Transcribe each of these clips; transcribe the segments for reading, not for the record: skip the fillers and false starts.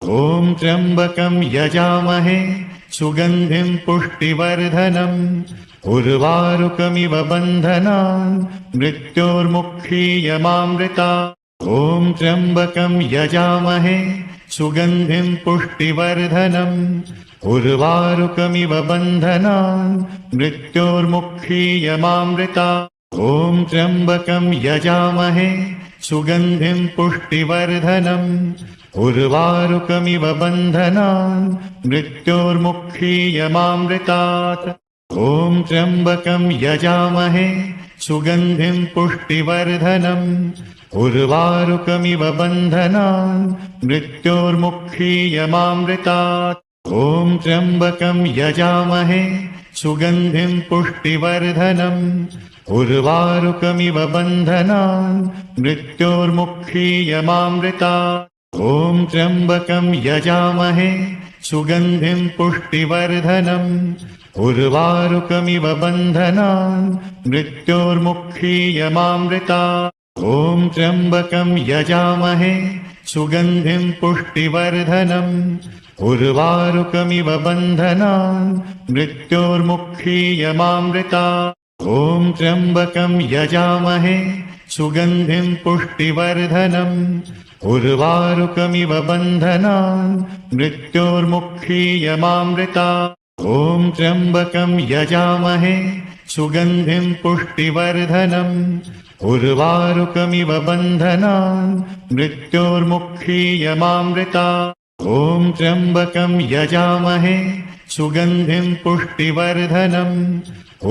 ॐ त्र्यम्बकं यजामहे सुगन्धिं पुष्टिवर्धनम् उर्वारुकमिव बन्धनान् मृत्योर्मुक्षीयमामृतात्। ॐ त्र्यम्बकं यजामहे सुगन्धिं पुष्टिवर्धनम् उर्वारुकमिव बन्धनान् मृत्योर्मुक्षीयमामृतात्। ॐ त्र्यम्बकं यजामहे सुगन्धिं पुष्टिवर्धनम् उर्वारुकमिव बन्धनान् मृत्योर्मुक्षीयमामृतात्। ॐ त्र्यम्बकं यजामहे सुगन्धिं पुष्टिवर्धनम् उर्वारुकमिव बन्धनान् मृत्योर्मुक्षीयमामृतात्। ॐ त्र्यम्बकं यजामहे सुगन्धिं पुष्टिवर्धनम् उर्वारुकमिव बन्धनान् मृत्योर्मुक्षीयमामृतात्। ॐ त्र्यम्बकं यजामहे सुगन्धिं पुष्टिवर्धनम् उर्वारुकमिव बन्धनान् मृत्योर्मुक्षीयमामृतात्। ॐ त्र्यम्बकं यजामहे सुगन्धिं पुष्टिवर्धनम् उर्वारुकमिव बन्धनान् मृत्योर्मुक्षीयमामृतात्। ॐ त्र्यम्बकं यजामहे सुगन्धिं पुष्टिवर्धनम् उर्वारुकमिव बन्धनान् मृत्योर्मुक्षीयमामृतात्। ॐ त्र्यम्बकं यजामहे सुगन्धिं पुष्टिवर्धनम् उर्वारुकमिव बन्धनान् मृत्योर्मुक्षीयमामृतात्। ॐ त्र्यम्बकं यजामहे सुगन्धिं पुष्टिवर्धनम्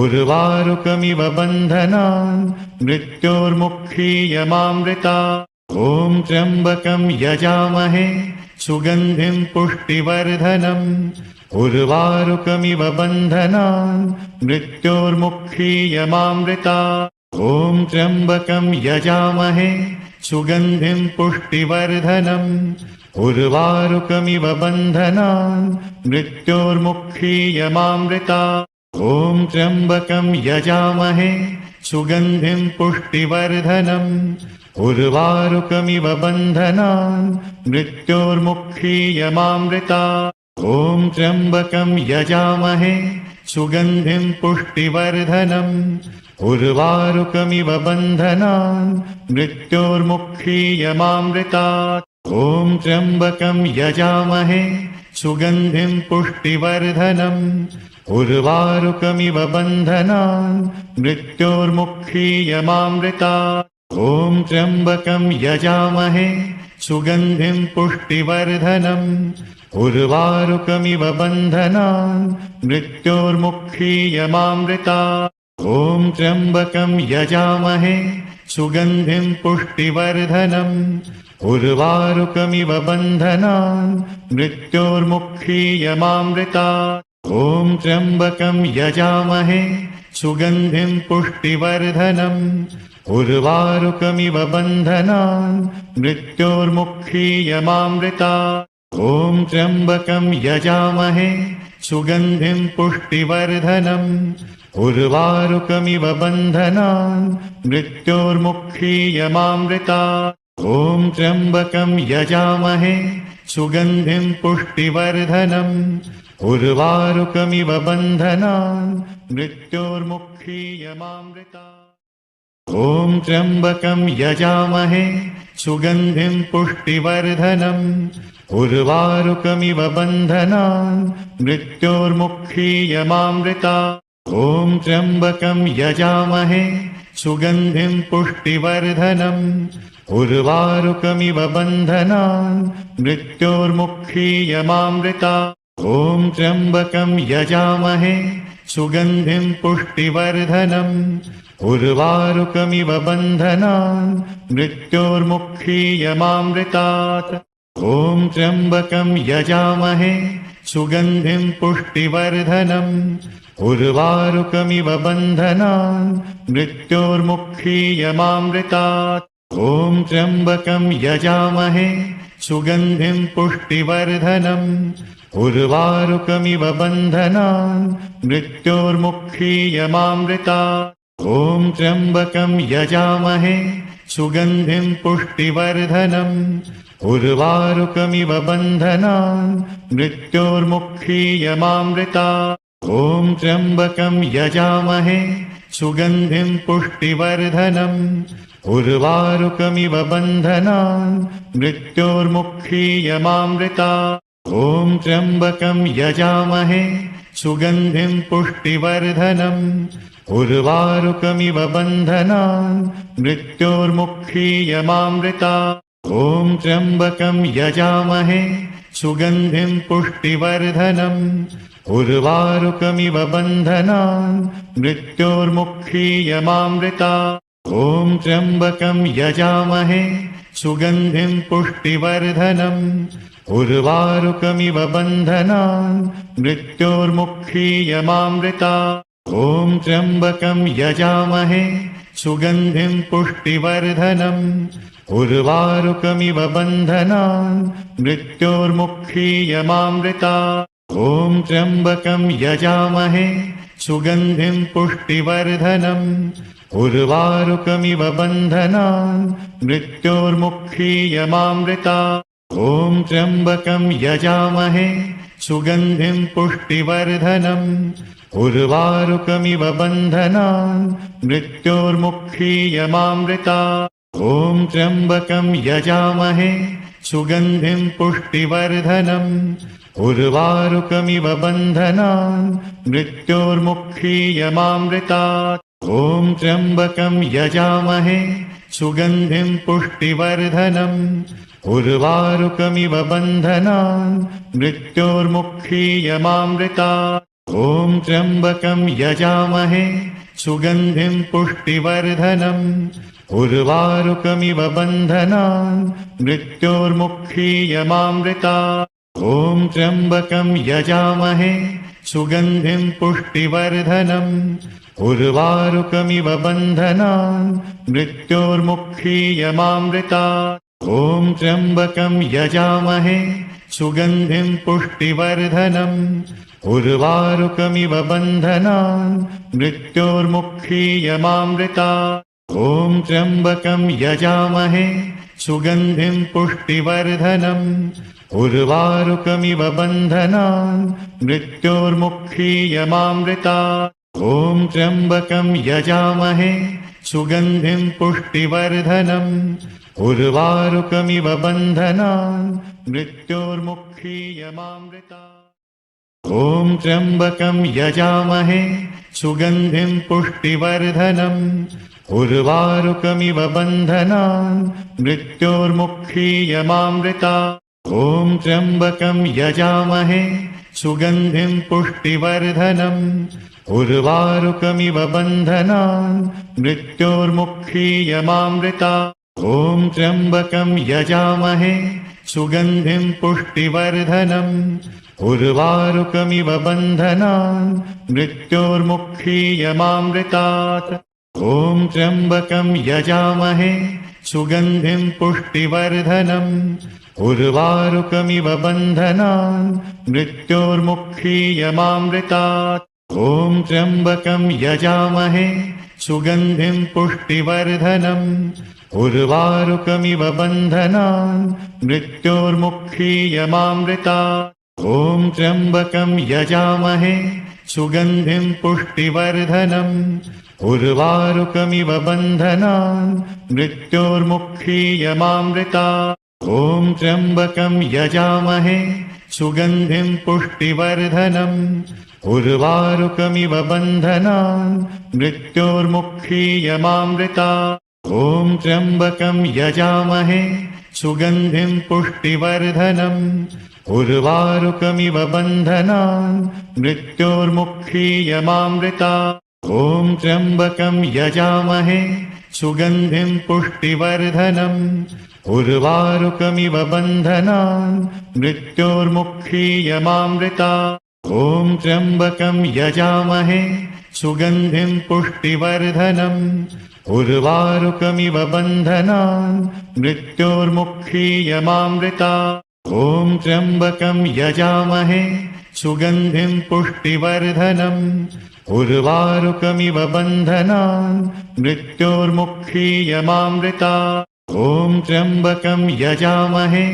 उर्वारुकमिव बन्धनान् मृत्योर्मुक्षीयमामृतात्। ॐ त्र्यम्बकं यजामहे सुगन्धिं पुष्टिवर्धनम् उर्वारुकमिव बन्धनान् मृत्योर्मुक्षीयमामृतात्। ॐ त्र्यम्बकं यजामहे सुगन्धिं पुष्टिवर्धनम् उर्वारुकमिव बन्धनान् मृत्योर्मुक्षीयमामृतात्। ॐ त्र्यम्बकं यजामहे सुगन्धिं पुष्टिवर्धनम् उर्वारुकमिव बन्धनान् मृत्योर्मुक्षीयमामृतात्। ॐ त्र्यम्बकं यजामहे सुगन्धिं पुष्टिवर्धनम् उर्वारुकमिव बन्धनान् मृत्योर्मुक्षीयमामृतात्। ॐ त्र्यम्बकं यजामहे सुगन्धिं पुष्टिवर्धनम् उर्वारुकमिव बन्धनान् मृत्योर्मुक्षीयमामृतात्। ॐ त्र्यम्बकं यजामहे सुगन्धिं पुष्टिवर्धनम् उर्वारुकमिव बन्धनान् मृत्योर्मुक्षीयमामृतात्। ॐ त्र्यम्बकं यजामहे सुगन्धिं पुष्टिवर्धनम् उर्वारुकमिव बन्धनान् मृत्योर्मुक्षीयमामृतात्। ॐ त्र्यम्बकं यजामहे सुगन्धिं पुष्टिवर्धनम् उर्वारुकमिव बन्धनान् मृत्योर्मुक्षीयमामृतात्। ॐ त्र्यम्बकं यजामहे सुगन्धिं पुष्टिवर्धनम् उर्वारुकमिव बन्धनान् मृत्योर्मुक्षीयमामृतात्। ॐ त्र्यम्बकं यजामहे सुगन्धिं पुष्टिवर्धनम् उर्वारुकमिव बन्धनान् मृत्योर्मुक्षीयमामृतात्। ॐ त्र्यम्बकं यजामहे सुगन्धिं पुष्टिवर्धनम् उर्वारुकमिव बन्धनान् मृत्योर्मुक्षीयमामृतात्। ॐ त्र्यम्बकं यजामहे सुगन्धिं पुष्टिवर्धनम् उर्वारुकमिव बन्धनान् मृत्योर्मुक्षीयमामृतात्। ॐ त्र्यम्बकं यजामहे सुगन्धिं पुष्टिवर्धनम् उर्वारुकमिव बन्धनान् मृत्योर्मुक्षीयमामृतात्। ॐ त्र्यम्बकं यजामहे सुगन्धिं पुष्टिवर्धनम् उर्वारुकमिव बन्धनान् मृत्योर्मुक्षीयमामृतात्। ॐ त्र्यम्बकं यजामहे सुगन्धिं पुष्टिवर्धनम् उर्वारुकमिव बन्धनान् मृत्योर्मुक्षीयमामृतात्। ॐ त्र्यम्बकं यजामहे सुगन्धिं पुष्टिवर्धनम् उर्वारुकमिव बन्धनान् मृत्योर्मुक्षीयमामृतात् ॐ त्र्यम्बकं यजामहे सुगन्धिं पुष्टिवर्धनम् उर्वारुकमिव बन्धनान् मृत्योर्मुक्षीयमामृतात् ॐ त्र्यम्बकं यजामहे सुगन्धिं पुष्टिवर्धनम् उर्वारुकमिव बन्धनान् मृत्योर्मुक्षीयमामृतात् ॐ त्र्यम्बकं यजामहे सुगन्धिं पुष्टिवर्धनम् उर्वारुकमिव बन्धनान् मृत्योर्मुक्षीयमामृतात् ॐ त्र्यम्बकं यजामहे सुगन्धिं पुष्टिवर्धनम् उर्वारुकमिव बन्धनान् मृत्योर्मुक्षीयमामृतात् ॐ त्र्यम्बकं यजामहे सुगन्धिं पुष्टिवर्धनम् उर्वारुकमिव बन्धनान् मृत्योर्मुक्षीयमामृतात् ॐ त्र्यम्बकं यजामहे सुगन्धिं पुष्टिवर्धनम् उर्वारुकमिव बन्धनान् मृत्योर्मुक्षीयमामृतात् ॐ त्र्यम्बकं यजामहे सुगन्धिं पुष्टिवर्धनम् उर्वारुकमिव बन्धनान् मृत्योर्मुक्षीयमामृतात् ॐ त्र्यम्बकं यजामहे सुगन्धिं पुष्टिवर्धनम् उर्वारुकमिव बन्धनान् मृत्योर्मुक्षीयमामृतात् ॐ त्र्यम्बकं यजामहे सुगन्धिं पुष्टिवर्धनम् उर्वारुकमिव बन्धनान् मृत्योर्मुक्षीयमामृतात् ॐ त्र्यम्बकं यजामहे सुगन्धिं पुष्टिवर्धनम् उर्वारुकमिव बन्धनान् मृत्योर्मुक्षीयमामृतात् ॐ त्र्यम्बकं यजामहे सुगन्धिं पुष्टिवर्धनम् उर्वारुकमिव बन्धनान् मृत्योर्मुक्षीयमामृतात् ॐ त्र्यम्बकं यजामहे सुगन्धिं पुष्टिवर्धनम् उर्वारुकमिव बन्धनान् मृत्योर्मुक्षीयमामृतात् ॐ त्र्यम्बकं यजामहे सुगन्धिं पुष्टिवर्धनम् उर्वारुकमिव बन्धनान् मृत्योर्मुक्षीयमामृतात् ॐ त्र्यम्बकं यजामहे सुगन्धिं पुष्टिवर्धनम् उर्वारुकमिव बन्धनान् मृत्योर्मुक्षीयमामृतात् ॐ त्र्यम्बकं यजामहे सुगन्धिं पुष्टिवर्धनम् उर्वारुकमिव बन्धनान् मृत्योर्मुक्षीयमामृतात् ॐ त्र्यम्बकं यजामहे सुगन्धिं पुष्टिवर्धनम् उर्वारुकमिव बन्धनान् मृत्योर्मुक्षीयमामृतात् ॐ त्र्यम्बकं यजामहे सुगन्धिं पुष्टिवर्धनम् उर्वारुकमिव बन्धनान् मृत्योर्मुक्षीयमामृतात् ॐ त्र्यम्बकं यजामहे सुगन्धिं पुष्टिवर्धनम् उर्वारुकमिव बन्धनान् मृत्योर्मुक्षीयमामृतात् ॐ त्र्यम्बकं यजामहे सुगन्धिं पुष्टिवर्धनम् उर्वारुकमिव बन्धनान् मृत्योर्मुक्षीयमामृतात् ॐ त्र्यम्बकं यजामहे सुगन्धिं पुष्टिवर्धनम् उर्वारुकमिव बन्धनान् मृत्योर्मुक्षीयमामृतात् ॐ त्र्यम्बकं यजामहे सुगन्धिं पुष्टिवर्धनम् उर्वारुकमिव बन्धनान् मृत्योर्मुक्षीयमामृतात् ॐ त्र्यम्बकं यजामहे सुगन्धिं पुष्टिवर्धनम् उर्वारुकमिव बन्धनान् मृत्योर्मुक्षीयमामृतात् ॐ त्र्यम्बकं यजामहे सुगन्धिं पुष्टिवर्धनम् उर्वारुकमिव बन्धनान् मृत्योर्मुक्षीयमामृतात् ॐ त्र्यम्बकं यजामहे सुगन्धिं पुष्टिवर्धनम् उर्वारुकमिव बन्धनान् मृत्योर्मुक्षीयमामृतात् ॐ त्र्यम्बकं यजामहे सुगन्धिं पुष्टिवर्धनम् उर्वारुकमिव बन्धनान् मृत्योर्मुक्षीयमामृतात् ॐ त्र्यम्बकं यजामहे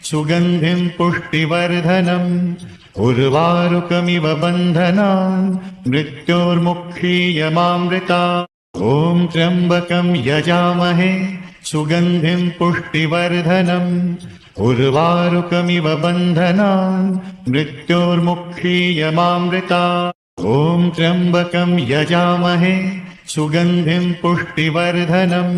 सुगन्धिं पुष्टिवर्धनम् उर्वारुकमिव बन्धनान् मृत्योर्मुक्षीयमामृतात् ॐ त्र्यम्बकं यजामहे सुगन्धिं पुष्टिवर्धनम् उर्वारुकमिव बन्धनान् मृत्योर्मुक्षीयमामृतात् ॐ त्र्यम्बकं यजामहे सुगन्धिं पुष्टिवर्धनम्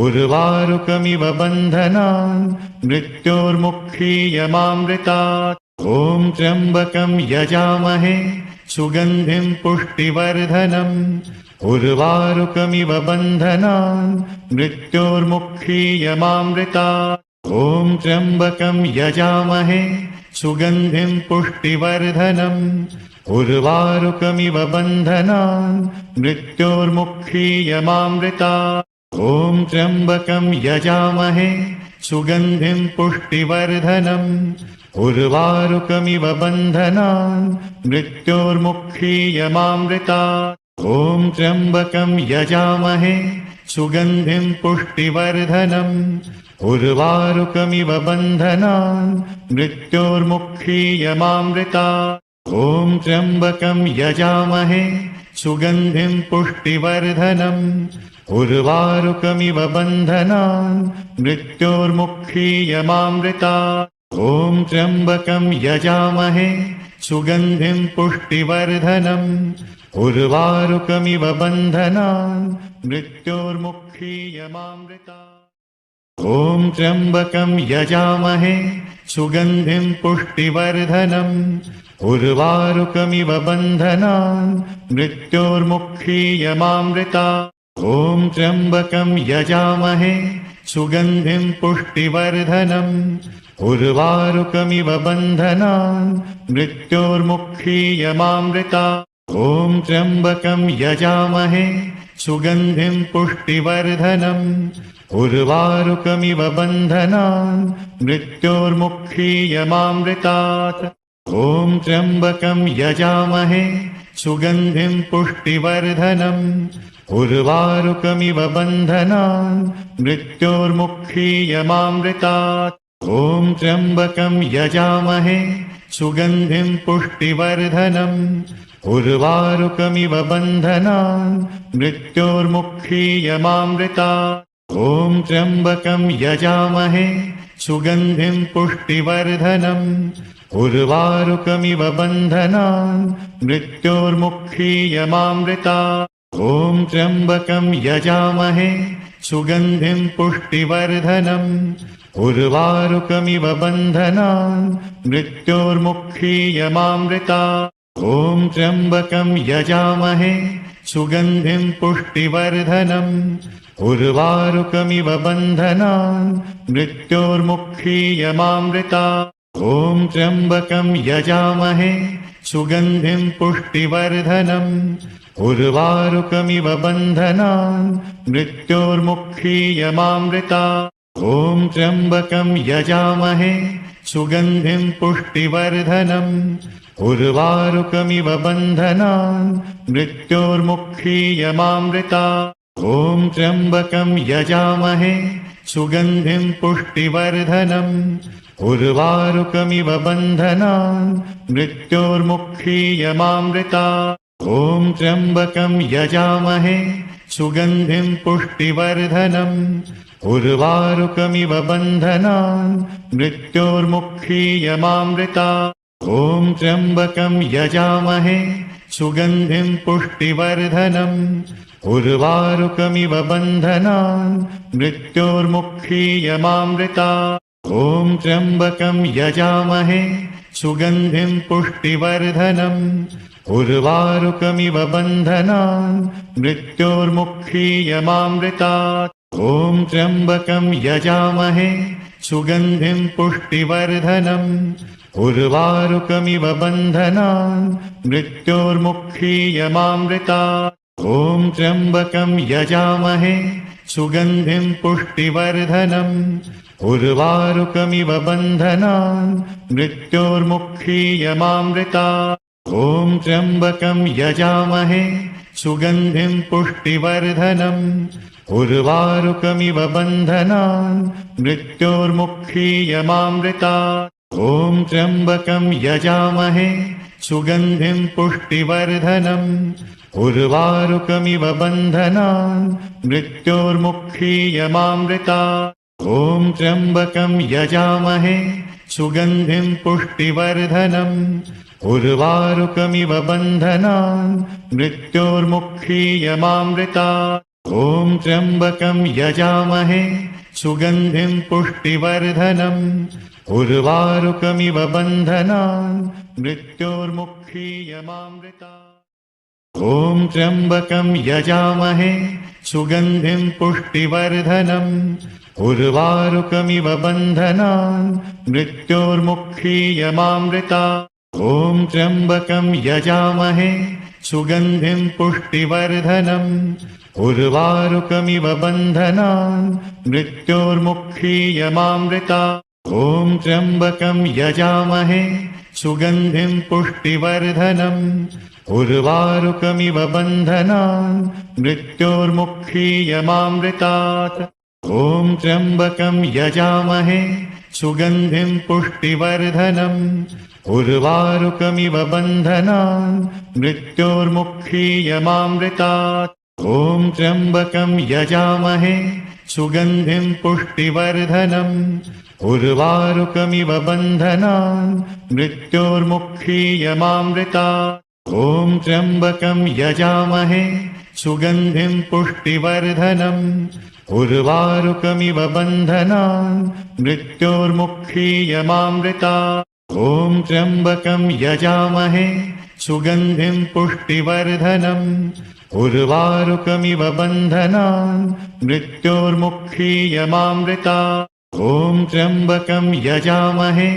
उर्वारुकमिव बन्धनान् मृत्योर्मुक्षीयमामृतात् ॐ त्र्यम्बकं यजामहे सुगन्धिं पुष्टिवर्धनम् उर्वारुकमिव बन्धनान् मृत्योर्मुक्षीयमामृतात् ॐ त्र्यम्बकं यजामहे सुगन्धिं पुष्टिवर्धनम् उर्वारुकमिव बन्धनान् मृत्योर्मुक्षीयमामृतात् ॐ त्र्यम्बकं यजामहे सुगन्धिं पुष्टिवर्धनम् उर्वारुकमिव बन्धनान् मृत्योर्मुक्षीयमामृतात् ॐ त्र्यम्बकं यजामहे सुगन्धिं पुष्टिवर्धनम् उर्वारुकमिव बन्धनान् मृत्योर्मुक्षीयमामृतात् ॐ त्र्यम्बकं यजामहे सुगन्धिं पुष्टिवर्धनम् उर्वारुकमिव बन्धनान् मृत्योर्मुक्षीयमामृतात् ॐ त्र्यम्बकं यजामहे सुगन्धिं पुष्टिवर्धनम् उर्वारुकमिव बन्धनान् मृत्योर्मुक्षीयमामृतात् ॐ त्र्यम्बकं यजामहे सुगन्धिं पुष्टिवर्धनम् उर्वारुकमिव बन्धनान् मृत्योर्मुक्षीयमामृतात् ॐ त्र्यम्बकं यजामहे सुगन्धिं पुष्टिवर्धनम् उर्वारुकमिव बन्धनान् मृत्योर्मुक्षीयमामृतात् ॐ त्र्यम्बकं यजामहे सुगन्धिं पुष्टिवर्धनम् उर्वारुकमिव बन्धनान् मृत्योर्मुक्षीयमामृतात् ॐ त्र्यम्बकं यजामहे सुगन्धिं पुष्टिवर्धनम् उर्वारुकमिव बन्धनान् मृत्योर्मुक्षीयमामृतात् ॐ त्र्यम्बकं यजामहे सुगन्धिं पुष्टिवर्धनम् उर्वारुकमिव बन्धनान् मृत्योर्मुक्षीयमामृतात् ॐ त्र्यम्बकं यजामहे सुगन्धिं पुष्टिवर्धनम् उर्वारुकमिव बन्धनान् मृत्योर्मुक्षीयमामृतात् ॐ त्र्यम्बकं यजामहे सुगन्धिं पुष्टिवर्धनम् उर्वारुकमिव बन्धनान् मृत्योर्मुक्षीयमामृतात् ॐ त्र्यम्बकं यजामहे सुगन्धिं पुष्टिवर्धनम् उर्वारुकमिव बन्धनान् मृत्योर्मुक्षीयमामृतात् ॐ त्र्यम्बकं यजामहे सुगन्धिं पुष्टिवर्धनम् उर्वारुकमिव बन्धनान् मृत्योर्मुक्षीयमामृतात् ॐ त्र्यम्बकं यजामहे सुगन्धिं पुष्टिवर्धनम् उर्वारुकमिव बन्धनान् मृत्योर्मुक्षीयमामृतात् ॐ त्र्यम्बकं यजामहे सुगन्धिं पुष्टिवर्धनम् उर्वारुकमिव बन्धनान् मृत्योर्मुक्षीयमामृतात् ॐ त्र्यम्बकं यजामहे सुगन्धिं पुष्टिवर्धनम् उर्वारुकमिव बन्धनान् मृत्योर्मुक्षीयमामृतात् ॐ त्र्यम्बकं यजामहे सुगन्धिं पुष्टिवर्धनम् उर्वारुकमिव बन्धनान् मृत्योर्मुक्षीयमामृतात् ॐ त्र्यम्बकं यजामहे सुगन्धिं पुष्टिवर्धनम् उर्वारुकमिव बन्धनान् मृत्योर्मुक्षीयमामृतात् ॐ त्र्यम्बकं यजामहे सुगन्धिं पुष्टिवर्धनम् उर्वारुकमिव बन्धनान् मृत्योर्मुक्षीयमामृतात् ॐ त्र्यम्बकं यजामहे सुगन्धिं पुष्टिवर्धनम् उर्वारुकमिव बन्धनान् मृत्योर्मुक्षीयमामृतात् ॐ त्र्यम्बकं यजामहे सुगन्धिं पुष्टिवर्धनम् उर्वारुकमिव बन्धनान् मृत्योर्मुक्षीयमामृतात्। ॐ त्र्यम्बकं यजामहे सुगन्धिं पुष्टिवर्धनम् उर्वारुकमिव बन्धनान् मृत्योर्मुक्षीयमामृतात्। ॐ त्र्यम्बकं यजामहे सुगन्धिं पुष्टिवर्धनम् उर्वारुकमिव बन्धनान् मृत्योर्मुक्षीयमामृतात्। ॐ त्र्यम्बकं यजामहे सुगन्धिं पुष्टिवर्धनम् उर्वारुकमिव बन्धनान् मृत्योर्मुक्षीयमामृतात्। ॐ त्र्यम्बकं यजामहे सुगन्धिं पुष्टिवर्धनम् उर्वारुकमिव बन्धनान् मृत्योर्मुक्षीयमामृतात्। ॐ त्र्यम्बकं यजामहे सुगन्धिं पुष्टिवर्धनम् उर्वारुकमिव बन्धनान् मृत्योर्मुक्षीयमामृतात्। ॐ त्र्यम्बकं यजामहे सुगन्धिं पुष्टिवर्धनम् उर्वारुकमिव बन्धनान् मृत्योर्मुक्षीयमामृतात्। ॐ त्र्यम्बकं यजामहे सुगन्धिं पुष्टिवर्धनम् उर्वारुकमिव बन्धनान् मृत्योर्मुक्षीयमामृतात्। ॐ त्र्यम्बकं यजामहे सुगन्धिं पुष्टिवर्धनम् उर्वारुकमिव बन्धनान् मृत्योर्मुक्षीयमामृतात्। ॐ त्र्यम्बकं यजामहे सुगन्धिं पुष्टिवर्धनम् उर्वारुकमिव बन्धनान् मृत्योर्मुक्षीयमामृतात्। ॐ त्र्यम्बकं यजामहे सुगन्धिं पुष्टिवर्धनम् उर्वारुकमिव बन्धनान् मृत्योर्मुक्षीयमामृतात्। ॐ त्र्यम्बकं यजामहे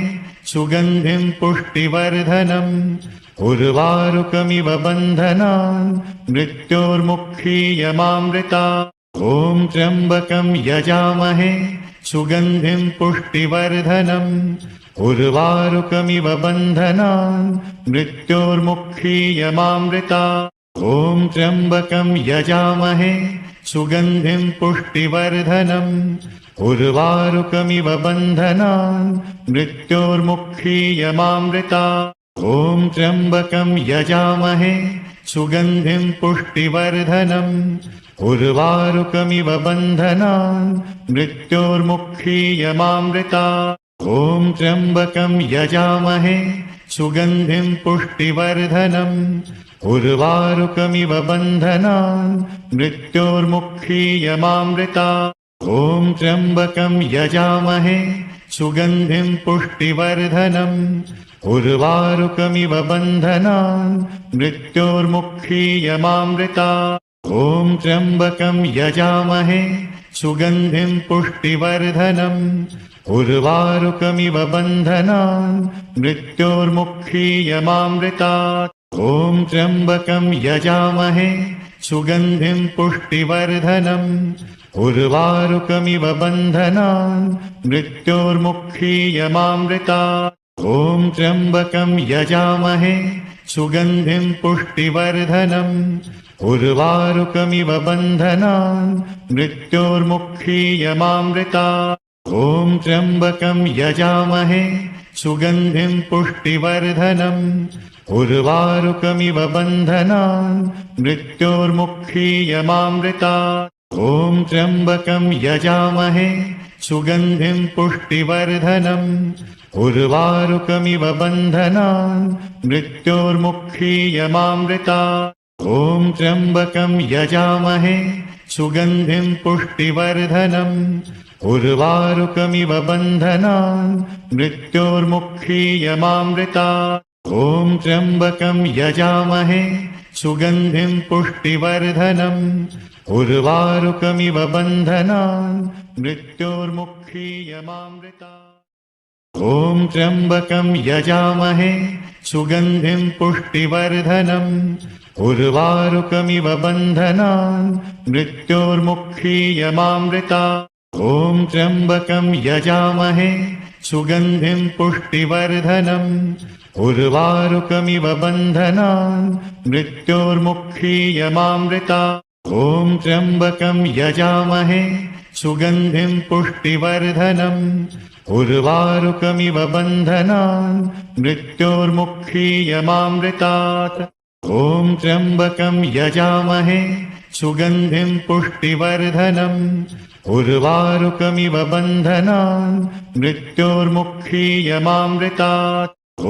सुगन्धिं पुष्टिवर्धनम् उर्वारुकमिव बन्धनान् मृत्योर्मुक्षीयमामृतात्। ॐ त्र्यम्बकं यजामहे सुगन्धिं पुष्टिवर्धनम् उर्वारुकमिव बन्धनान् मृत्योर्मुक्षीयमामृतात्। ॐ त्र्यम्बकं यजामहे सुगन्धिं पुष्टिवर्धनम् उर्वारुकमिव बन्धनान् मृत्योर्मुक्षीयमामृतात्। ॐ त्र्यम्बकं यजामहे सुगन्धिं पुष्टिवर्धनम् उर्वारुकमिव बन्धनान् मृत्योर्मुक्षीयमामृतात्। ॐ त्र्यम्बकं यजामहे सुगन्धिं पुष्टिवर्धनम् उर्वारुकमिव बन्धनान् मृत्योर्मुक्षीयमामृतात्। ॐ त्र्यम्बकं यजामहे सुगन्धिं पुष्टिवर्धनम् उर्वारुकमिव बन्धनान् मृत्योर्मुक्षीयमामृतात्। ॐ त्र्यम्बकं यजामहे सुगन्धिं पुष्टिवर्धनम् उर्वारुकमिव बन्धनान् मृत्योर्मुक्षीयमामृतात्। ॐ त्र्यम्बकं यजामहे सुगन्धिं पुष्टिवर्धनम् उर्वारुकमिव बन्धनान् मृत्योर्मुक्षीयमामृतात्। ॐ त्र्यम्बकं यजामहे सुगन्धिं पुष्टिवर्धनम् उर्वारुकमिव बन्धनान् मृत्योर्मुक्षीयमामृतात्। ॐ त्र्यम्बकं यजामहे सुगन्धिं पुष्टिवर्धनम् उर्वारुकमिव बन्धनान् मृत्योर्मुक्षीयमामृतात्। ॐ त्र्यम्बकं यजामहे सुगन्धिं पुष्टिवर्धनम् उर्वारुकमिव बन्धनान् मृत्योर्मुक्षीयमामृतात्। ॐ त्र्यम्बकं यजामहे सुगन्धिं पुष्टिवर्धनम् उर्वारुकमिव बन्धनान् मृत्योर्मुक्षीयमामृतात्। ॐ त्र्यम्बकं यजामहे सुगन्धिं पुष्टिवर्धनम् उर्वारुकमिव बन्धनान् मृत्योर्मुक्षीयमामृतात्। ॐ त्र्यम्बकं यजामहे सुगन्धिं पुष्टिवर्धनम् उर्वारुकमिव बन्धनान् मृत्योर्मुक्षीयमामृतात्। ॐ त्र्यम्बकं यजामहे सुगन्धिं पुष्टिवर्धनम् उर्वारुकमिव बन्धनान् मृत्योर्मुक्षीयमामृतात्। ॐ त्र्यम्बकं यजामहे सुगन्धिं पुष्टिवर्धनम् उर्वारुकमिव बन्धनान् मृत्योर्मुक्षीयमामृतात् ॐ त्र्यम्बकं यजामहे सुगन्धिं पुष्टिवर्धनम् उर्वारुकमिव बन्धनान् मृत्योर्मुक्षीयमामृतात् ॐ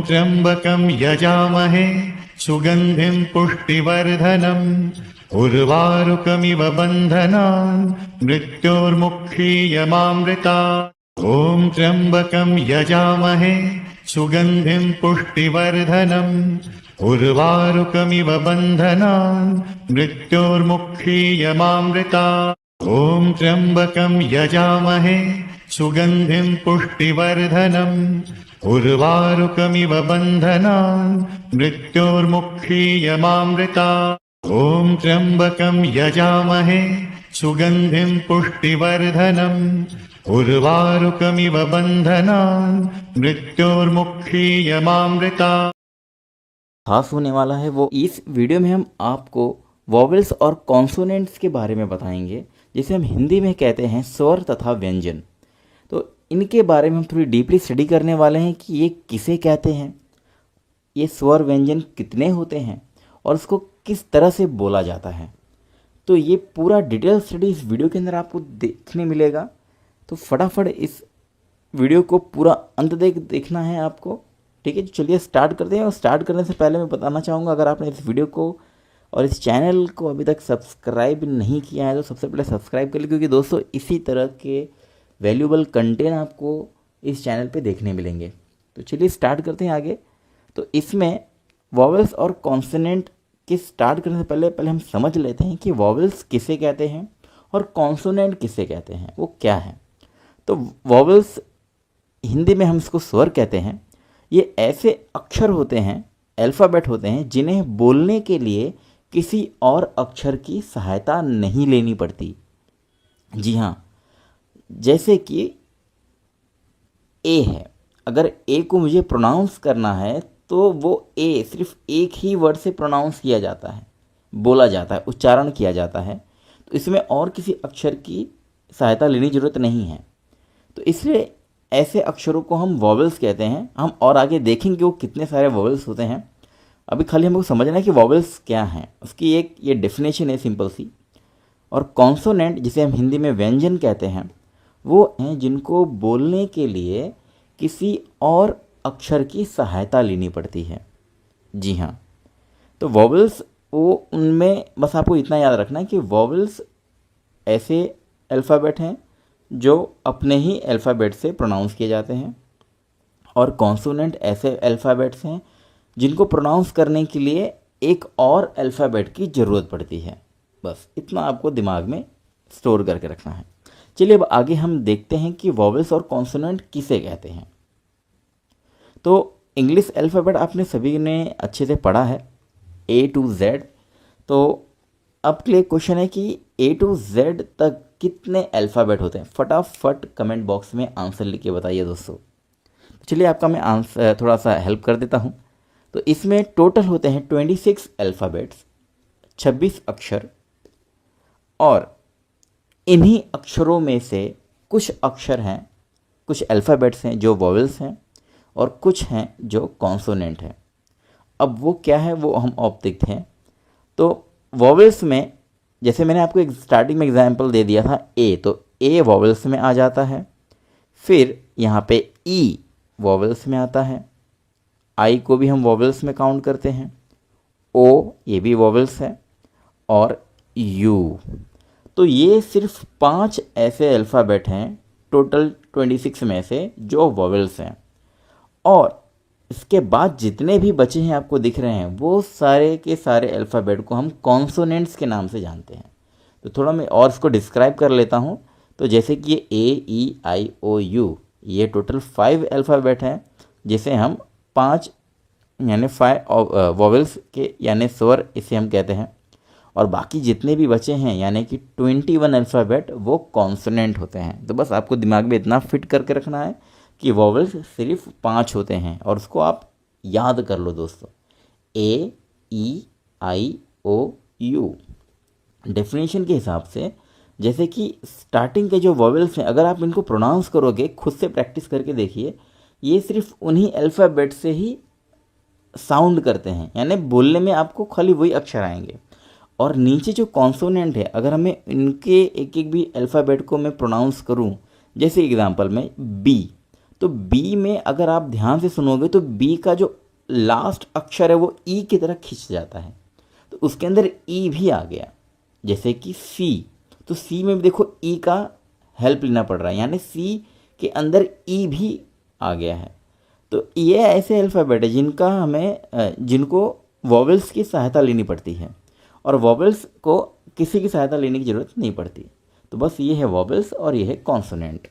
त्र्यम्बकं यजामहे सुगन्धिं पुष्टिवर्धनम् उर्वारुकमिव बन्धनान् मृत्योर्मुक्षीयमामृतात् ॐ त्र्यम्बकं यजामहे सुगन्धिं पुष्टिवर्धनम् उर्वारुकमिव बन्धनान् मृत्योर्मुक्षीयमामृतात् ॐ त्र्यम्बकं यजामहे सुगन्धिं पुष्टिवर्धनम् उर्वारुकमिव बन्धनान् मृत्योर्मुक्षीयमामृतात् ॐ त्र्यम्बकं यजामहे सुगन्धिं पुष्टिवर्धनम् उर्वारुकमिव बन्धनान् मृत्योर्मुक्षीयमामृतात्। खास होने वाला है वो इस वीडियो में हम आपको वॉवेल्स और कॉन्सोनेंट्स के बारे में बताएंगे, जिसे हम हिंदी में कहते हैं स्वर तथा व्यंजन। तो इनके बारे में हम थोड़ी डीपली स्टडी करने वाले हैं कि ये किसे कहते हैं, ये स्वर व्यंजन कितने होते हैं और उसको किस तरह से बोला जाता है। तो ये पूरा डिटेल स्टडी इस वीडियो के अंदर आपको देखने मिलेगा। तो फटाफट इस वीडियो को पूरा अंत देखना है आपको, ठीक है। तो चलिए स्टार्ट करते हैं। और स्टार्ट करने से पहले मैं बताना चाहूँगा, अगर आपने इस वीडियो को और इस चैनल को अभी तक सब्सक्राइब नहीं किया है तो सबसे पहले सब्सक्राइब कर लीजिए, क्योंकि दोस्तों इसी तरह के वैल्यूबल कंटेंट आपको इस चैनल पे देखने मिलेंगे। तो चलिए स्टार्ट करते हैं आगे। तो इसमें वॉवेल्स और कॉन्सोनेंट के स्टार्ट करने से पहले हम समझ लेते हैं कि वॉवेल्स किसे कहते हैं और कॉन्सोनेंट किसे कहते हैं, वो क्या है। तो वॉवेल्स हिंदी में हम इसको स्वर कहते हैं। ये ऐसे अक्षर होते हैं, अल्फ़ाबेट होते हैं, जिन्हें बोलने के लिए किसी और अक्षर की सहायता नहीं लेनी पड़ती। जी हाँ, जैसे कि ए है, अगर ए को मुझे प्रोनाउंस करना है तो वो ए सिर्फ एक ही वर्ड से प्रोनाउंस किया जाता है, बोला जाता है, उच्चारण किया जाता है। तो इसमें और किसी अक्षर की सहायता लेने की ज़रूरत नहीं है। तो इसलिए ऐसे अक्षरों को हम वॉवेल्स कहते हैं। हम और आगे देखेंगे वो कितने सारे वॉवेल्स होते हैं। अभी खाली हमको समझना है कि वॉवेल्स क्या हैं, उसकी एक ये डेफिनेशन है सिंपल सी। और कॉन्सोनेंट, जिसे हम हिंदी में व्यंजन कहते हैं, वो हैं जिनको बोलने के लिए किसी और अक्षर की सहायता लेनी पड़ती है। जी हाँ, तो वॉवेल्स वो उनमें बस आपको इतना याद रखना है कि वॉवेल्स ऐसे अल्फ़ाबेट हैं जो अपने ही अल्फ़ाबेट से प्रोनाउंस किए जाते हैं, और कॉन्सोनेंट ऐसे अल्फ़ाबेट्स हैं जिनको प्रोनाउंस करने के लिए एक और अल्फ़ाबेट की ज़रूरत पड़ती है। बस इतना आपको दिमाग में स्टोर करके रखना है। चलिए अब आगे हम देखते हैं कि वॉवेल्स और कॉन्सोनेंट किसे कहते हैं। तो इंग्लिश अल्फ़ाबेट आपने सभी ने अच्छे से पढ़ा है, A to Z। तो अब के लिए क्वेश्चन है कि A to Z तक कितने अल्फ़ाबेट होते हैं। फटाफट कमेंट बॉक्स में आंसर लिख के बताइए दोस्तों। तो चलिए आपका मैं आंसर थोड़ा सा हेल्प कर देता हूँ। तो इसमें टोटल होते हैं 26 अल्फ़ाबेट्स, 26 अक्षर। और इन्हीं अक्षरों में से कुछ अक्षर हैं, कुछ अल्फ़ाबेट्स हैं जो वॉवेल्स हैं, और कुछ हैं जो कॉन्सोनेंट हैं। अब वो क्या है वो हम अब देखते हैं। तो वॉवेल्स में, जैसे मैंने आपको एक स्टार्टिंग में एग्जांपल दे दिया था ए, तो ए वॉवेल्स में आ जाता है। फिर यहाँ पे ई वॉवेल्स में आता है, आई को भी हम वॉवेल्स में काउंट करते हैं, ओ ये भी वॉवेल्स है, और यू। तो ये सिर्फ 5 ऐसे अल्फ़ाबेट हैं टोटल 26 में से जो वॉवेल्स हैं। और इसके बाद जितने भी बचे हैं आपको दिख रहे हैं, वो सारे के सारे अल्फ़ाबेट को हम कॉन्सोनेंट्स के नाम से जानते हैं। तो थोड़ा मैं और इसको डिस्क्राइब कर लेता हूँ। तो जैसे कि ये ए ई आई ओ यू, ये टोटल 5 अल्फ़ाबेट हैं, जिसे हम 5 यानी 5 वॉवेल्स के यानी स्वर इसे हम कहते हैं। और बाकी जितने भी बचे हैं यानी कि 21 अल्फ़ाबेट वो कॉन्सोनेंट होते हैं। तो बस आपको दिमाग में इतना फिट करके रखना है कि वॉवेल्स सिर्फ 5 होते हैं, और उसको आप याद कर लो दोस्तों, A E I O U। Definition के हिसाब से, जैसे कि स्टार्टिंग के जो वॉवेल्स हैं अगर आप इनको प्रोनाउंस करोगे, खुद से प्रैक्टिस करके देखिए, ये सिर्फ उन्हीं अल्फ़ाबेट से ही साउंड करते हैं, यानी बोलने में आपको खाली वही अक्षर आएंगे। और नीचे जो कॉन्सोनेंट है, अगर हमें इनके एक एक भी अल्फ़ाबेट को मैं प्रोनाउंस करूं, जैसे एग्जांपल में बी, तो बी में अगर आप ध्यान से सुनोगे तो बी का जो लास्ट अक्षर है वो ई की तरह खिंच जाता है, तो उसके अंदर ई भी आ गया। जैसे कि सी, तो सी में भी देखो ई का हेल्प लेना पड़ रहा है, यानी सी के अंदर ई भी आ गया है। तो ये ऐसे अल्फ़ाबेट है जिनका जिनको वॉवेल्स की सहायता लेनी पड़ती है, और वॉवेल्स को किसी की सहायता लेने की ज़रूरत नहीं पड़ती। तो बस ये है वॉवेल्स और ये है कॉन्सोनेंट।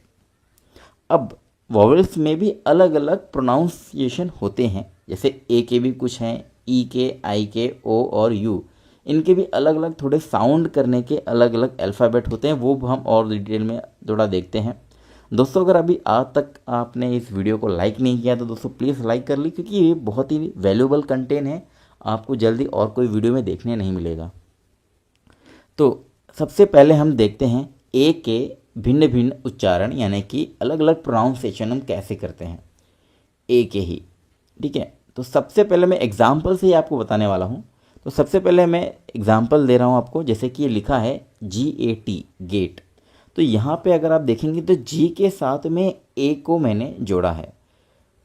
अब वॉवेल्स में भी अलग अलग प्रोनाउंसिएशन होते हैं, जैसे ए के भी कुछ हैं, ई के, आई के, ओ और यू, इनके भी अलग अलग थोड़े साउंड करने के अलग अलग अल्फ़ाबेट होते हैं, वो हम और डिटेल में थोड़ा देखते हैं। दोस्तों अगर अभी आज तक आपने इस वीडियो को लाइक नहीं किया तो दोस्तों प्लीज़ लाइक कर ली, क्योंकि ये बहुत ही वैल्यूएबल कंटेंट है, आपको जल्दी और कोई वीडियो में देखने नहीं मिलेगा। तो सबसे पहले हम देखते हैं ए के भिन्न भिन्न उच्चारण, यानी कि अलग अलग प्रोनाउंसिएशन हम कैसे करते हैं ए के ही। ठीक है, तो सबसे पहले मैं एग्जाम्पल से ही आपको बताने वाला हूँ। तो सबसे पहले मैं एग्जाम्पल दे रहा हूँ आपको, जैसे कि ये लिखा है GAT, गेट। तो यहाँ पे अगर आप देखेंगे तो जी के साथ में ए को मैंने जोड़ा है,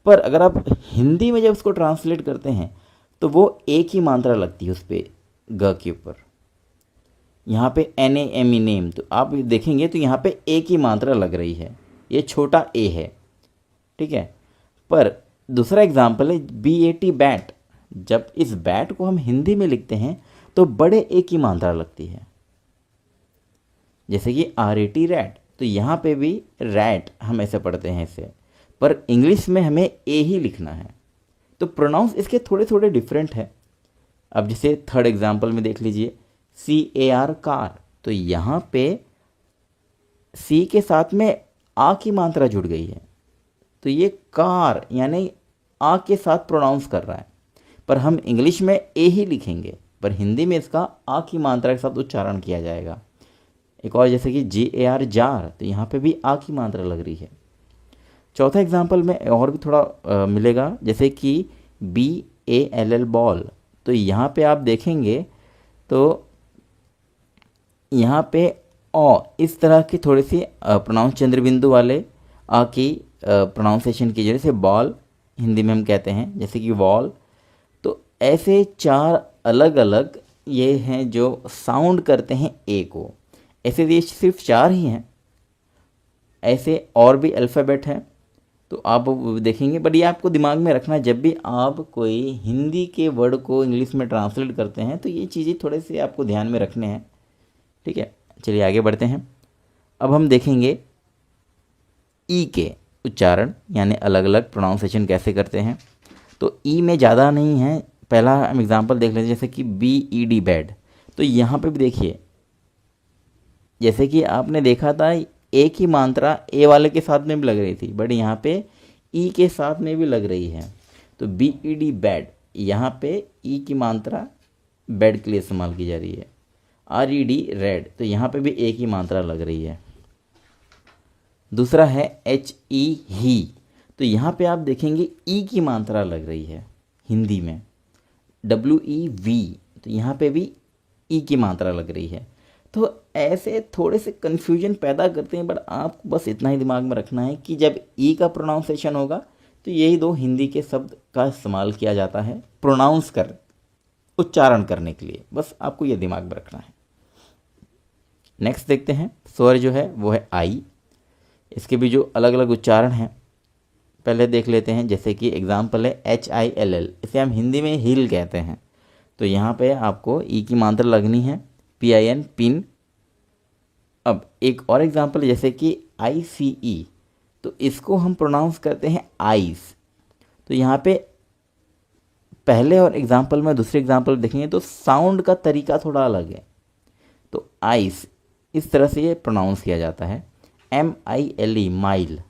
पर अगर आप हिंदी में जब उसको ट्रांसलेट करते हैं तो वो ए की मात्रा लगती है उस पर, ग के ऊपर। यहाँ पे NAME नेम, तो आप देखेंगे तो यहाँ पे ए की मात्रा लग रही है, ये छोटा ए है। ठीक है, पर दूसरा एग्जाम्पल है BAT, बैट। जब इस बैट को हम हिंदी में लिखते हैं तो बड़े ए की मात्रा लगती है, जैसे कि RAT, रैट। तो यहाँ पे भी रैट हम ऐसे पढ़ते हैं इसे, पर इंग्लिश में हमें ए ही लिखना है। तो प्रोनाउंस इसके थोड़े थोड़े डिफरेंट है। अब जैसे थर्ड एग्जाम्पल में देख लीजिए, CAR, कार। तो यहाँ पे सी के साथ में आ की मात्रा जुड़ गई है, तो ये कार यानी आ के साथ प्रोनाउंस कर रहा है, पर हम इंग्लिश में ए ही लिखेंगे, पर हिंदी में इसका आ की मात्रा के साथ उच्चारण किया जाएगा। एक और जैसे कि JAR, जार। तो यहाँ पे भी आ की मात्रा लग रही है। चौथा एग्जाम्पल में और भी थोड़ा मिलेगा, जैसे कि BALL, बॉल। तो यहाँ पे आप देखेंगे तो यहाँ पे इस तरह की थोड़ी सी प्रोनाउंस चंद्र बिंदु वाले आ की प्रोनाउंसिएशन की, जैसे बॉल हिंदी में हम कहते हैं, जैसे कि वॉल। तो ऐसे चार अलग अलग ये हैं जो साउंड करते हैं ए को। ऐसे ये सिर्फ चार ही हैं, ऐसे और भी अल्फ़ाबेट हैं, तो आप देखेंगे। बट ये आपको दिमाग में रखना है, जब भी आप कोई हिंदी के वर्ड को इंग्लिश में ट्रांसलेट करते हैं तो ये चीज़ें थोड़े से आपको ध्यान में रखने हैं। ठीक है, चलिए आगे बढ़ते हैं। अब हम देखेंगे ई के उच्चारण, यानी अलग अलग प्रोनाउंसिएशन कैसे करते हैं। तो ई में ज़्यादा नहीं है, पहला हम एग्जांपल देख लेते हैं, जैसे कि BED, बेड। तो यहाँ पे भी देखिए, जैसे कि आपने देखा था ए की मात्रा ए वाले के साथ में भी लग रही थी, बट यहाँ पे ई के साथ में भी लग रही है। तो BED, बेड, यहाँ पे ई की मात्रा बेड के लिए इस्तेमाल की जा रही है। RED, red. तो यहाँ पे भी ए की मात्रा लग रही है। दूसरा है HE, ही। तो यहाँ पे आप देखेंगे ई की मात्रा लग रही है हिंदी में। WEV, तो यहाँ पे भी ई की मात्रा लग रही है। तो ऐसे थोड़े से कन्फ्यूजन पैदा करते हैं, बट आपको बस इतना ही दिमाग में रखना है कि जब ई का प्रोनाउंसिएशन होगा तो यही दो हिंदी के शब्द का इस्तेमाल किया जाता है प्रोनाउंस कर, उच्चारण करने के लिए। बस आपको ये दिमाग में रखना है। नेक्स्ट देखते हैं, स्वर जो है वो है आई। इसके भी जो अलग अलग उच्चारण हैं पहले देख लेते हैं। जैसे कि एग्जाम्पल है HILL, इसे हम हिंदी में हिल कहते हैं। तो यहाँ पे आपको ई की मात्रा लगनी है, PIN, पिन। अब एक और एग्जाम्पल जैसे कि ICE, तो इसको हम प्रोनाउंस करते हैं आइस। तो यहाँ पे पहले और एग्जाम्पल में दूसरे एग्जाम्पल देखेंगे तो साउंड का तरीका थोड़ा अलग है। तो आइस इस तरह से ये प्रोनाउंस किया जाता है। MILE, mile.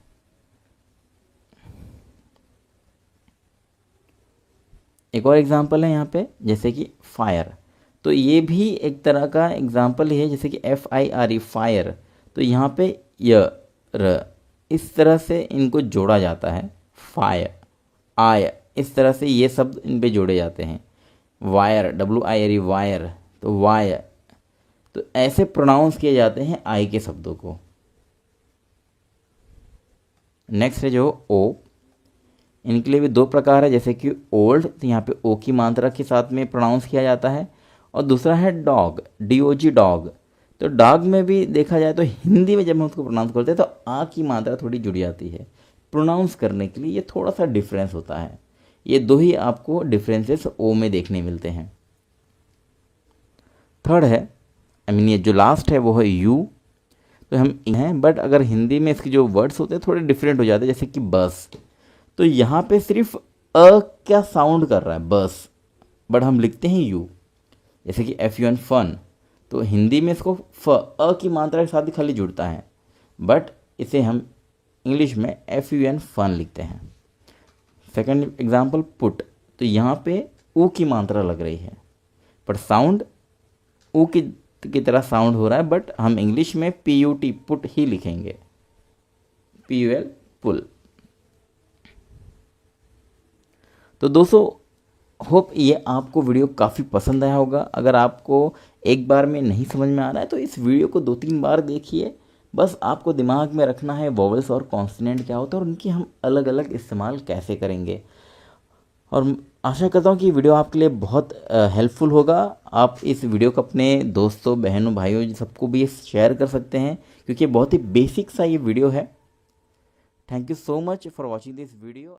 एक और एग्जाम्पल है यहाँ पे, जैसे कि फायर। तो ये भी एक तरह का एग्जाम्पल ही है, जैसे कि FIRE फायर, तो यहाँ पे य र इस तरह से इनको जोड़ा जाता है। फायर, आय, इस तरह से ये शब्द इन पे जोड़े जाते हैं। वायर, WIRE वायर, तो वायर, तो ऐसे प्रोनाउंस किए जाते हैं आई के शब्दों को। नेक्स्ट है जो ओ, इनके लिए भी दो प्रकार है, जैसे कि ओल्ड, तो यहाँ पे ओ की मात्रा के साथ में प्रोनाउंस किया जाता है, और दूसरा है डॉग, DOG डॉग। तो डॉग में भी देखा जाए तो हिंदी में जब हम उसको प्रोनाउंस करते हैं तो आ की मात्रा थोड़ी जुड़ जाती है। प्रोनाउंस करने के लिए ये थोड़ा सा डिफरेंस होता है। ये दो ही आपको डिफरेंसेस ओ में देखने मिलते हैं। थर्ड है, ये जो लास्ट है वो है यू, तो हम हैं, बट अगर हिंदी में इसके जो वर्ड्स होते हैं थोड़े डिफरेंट हो जाते हैं, जैसे कि बस, तो यहाँ पे सिर्फ अ क्या साउंड कर रहा है बस, बट हम लिखते हैं यू। जैसे कि FUN फन, तो हिंदी में इसको अ की मात्रा के साथ ही खाली जुड़ता है, बट इसे हम इंग्लिश में FUN फन लिखते हैं। सेकंड एग्जांपल पुट, तो यहाँ पे ऊ की मात्रा लग रही है, पर साउंड ऊ की तरह साउंड हो रहा है, बट हम इंग्लिश में PUT पुट ही लिखेंगे, PUL पुल। तो दोस्तों, होप ये आपको वीडियो काफ़ी पसंद आया होगा। अगर आपको एक बार में नहीं समझ में आ रहा है तो इस वीडियो को 2-3 बार देखिए। बस आपको दिमाग में रखना है वोवेल्स और कॉन्सोनेंट क्या होता है और उनकी हम अलग अलग इस्तेमाल कैसे करेंगे। और आशा करता हूँ कि वीडियो आपके लिए बहुत हेल्पफुल होगा। आप इस वीडियो को अपने दोस्तों, बहनों, भाइयों सबको भी शेयर कर सकते हैं, क्योंकि बहुत ही बेसिक सा ये वीडियो है। Thank you so much for watching this video.